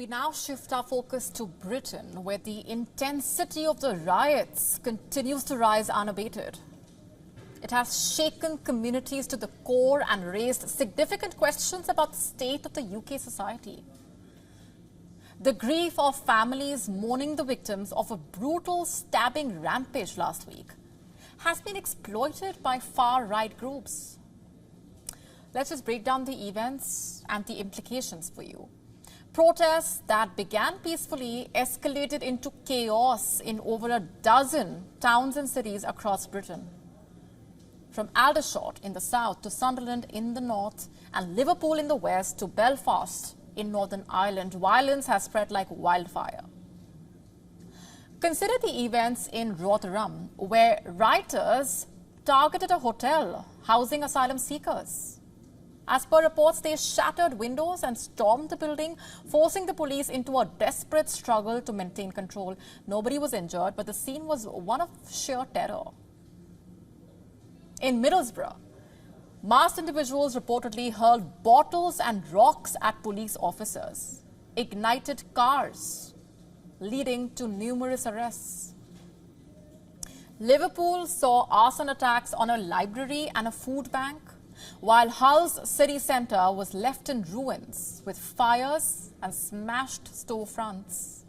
We now shift our focus to Britain, where the intensity of the riots continues to rise unabated. It has shaken communities to the core and raised significant questions about the state of the UK society. The grief of families mourning the victims of a brutal stabbing rampage last week has been exploited by far-right groups. Let's just break down the events and the implications for you. Protests that began peacefully escalated into chaos in over a dozen towns and cities across Britain. From Aldershot in the south to Sunderland in the north and Liverpool in the west to Belfast in Northern Ireland, violence has spread like wildfire. Consider the events in Rotherham, where rioters targeted a hotel housing asylum seekers. As per reports, they shattered windows and stormed the building, forcing the police into a desperate struggle to maintain control. Nobody was injured, but the scene was one of sheer terror. In Middlesbrough, masked individuals reportedly hurled bottles and rocks at police officers, ignited cars, leading to numerous arrests. Liverpool saw arson attacks on a library and a food bank, while Hull's city centre was left in ruins with fires and smashed storefronts.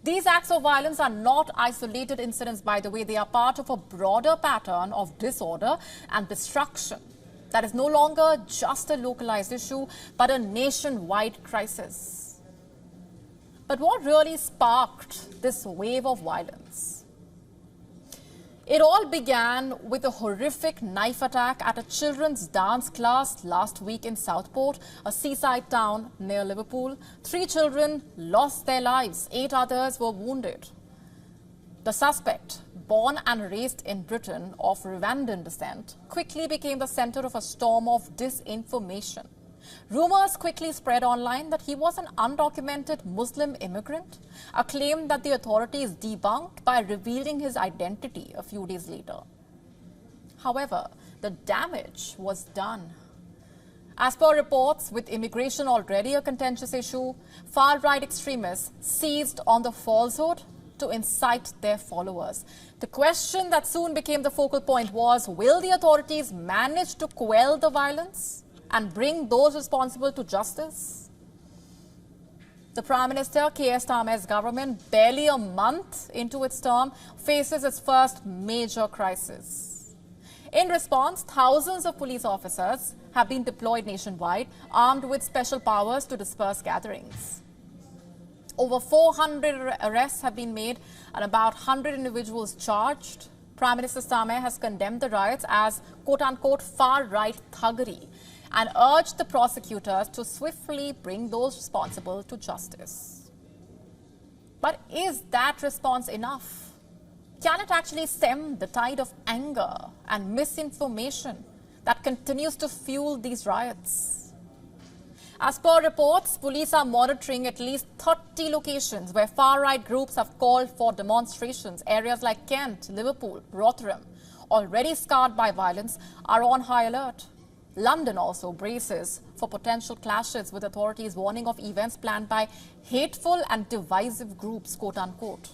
These acts of violence are not isolated incidents, by the way. They are part of a broader pattern of disorder and destruction that is no longer just a localized issue, but a nationwide crisis. But what really sparked this wave of violence? It all began with a horrific knife attack at a children's dance class last week in Southport, a seaside town near Liverpool. 3 children lost their lives, 8 others were wounded. The suspect, born and raised in Britain of Rwandan descent, quickly became the center of a storm of disinformation. Rumors quickly spread online that he was an undocumented Muslim immigrant, a claim that the authorities debunked by revealing his identity a few days later. However, the damage was done. As per reports, with immigration already a contentious issue, far-right extremists seized on the falsehood to incite their followers. The question that soon became the focal point was, will the authorities manage to quell the violence and bring those responsible to justice? The Prime Minister, Keir Starmer's government, barely a month into its term, faces its first major crisis. In response, thousands of police officers have been deployed nationwide, armed with special powers to disperse gatherings. Over 400 arrests have been made and about 100 individuals charged. Prime Minister Starmer has condemned the riots as quote-unquote far-right thuggery and urged the prosecutors to swiftly bring those responsible to justice. But is that response enough? Can it actually stem the tide of anger and misinformation that continues to fuel these riots? As per reports, police are monitoring at least 30 locations where far-right groups have called for demonstrations. Areas like Kent, Liverpool, Rotherham, already scarred by violence, are on high alert. London also braces for potential clashes, with authorities warning of events planned by hateful and divisive groups, quote-unquote.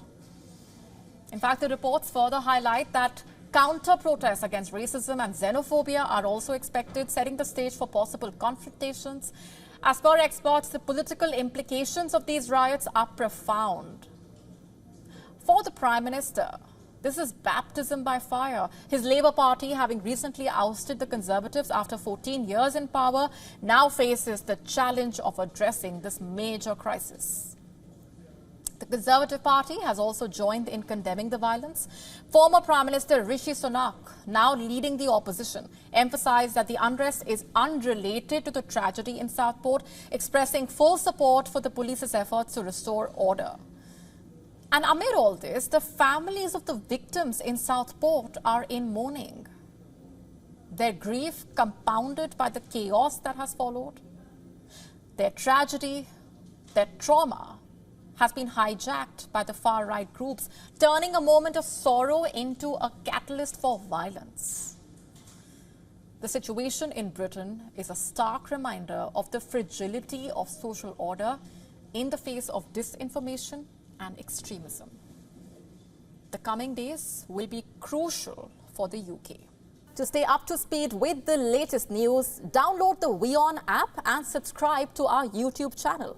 In fact, the reports further highlight that counter-protests against racism and xenophobia are also expected, setting the stage for possible confrontations. As per experts, the political implications of these riots are profound. For the Prime Minister, this is baptism by fire. His Labour Party, having recently ousted the Conservatives after 14 years in power, now faces the challenge of addressing this major crisis. The Conservative Party has also joined in condemning the violence. Former Prime Minister Rishi Sunak, now leading the opposition, emphasized that the unrest is unrelated to the tragedy in Southport, expressing full support for the police's efforts to restore order. And amid all this, the families of the victims in Southport are in mourning. Their grief compounded by the chaos that has followed. Their tragedy, their trauma has been hijacked by the far-right groups, turning a moment of sorrow into a catalyst for violence. The situation in Britain is a stark reminder of the fragility of social order in the face of disinformation and extremism. The coming days will be crucial for the UK. To stay up to speed with the latest news, download the WION app and subscribe to our YouTube channel.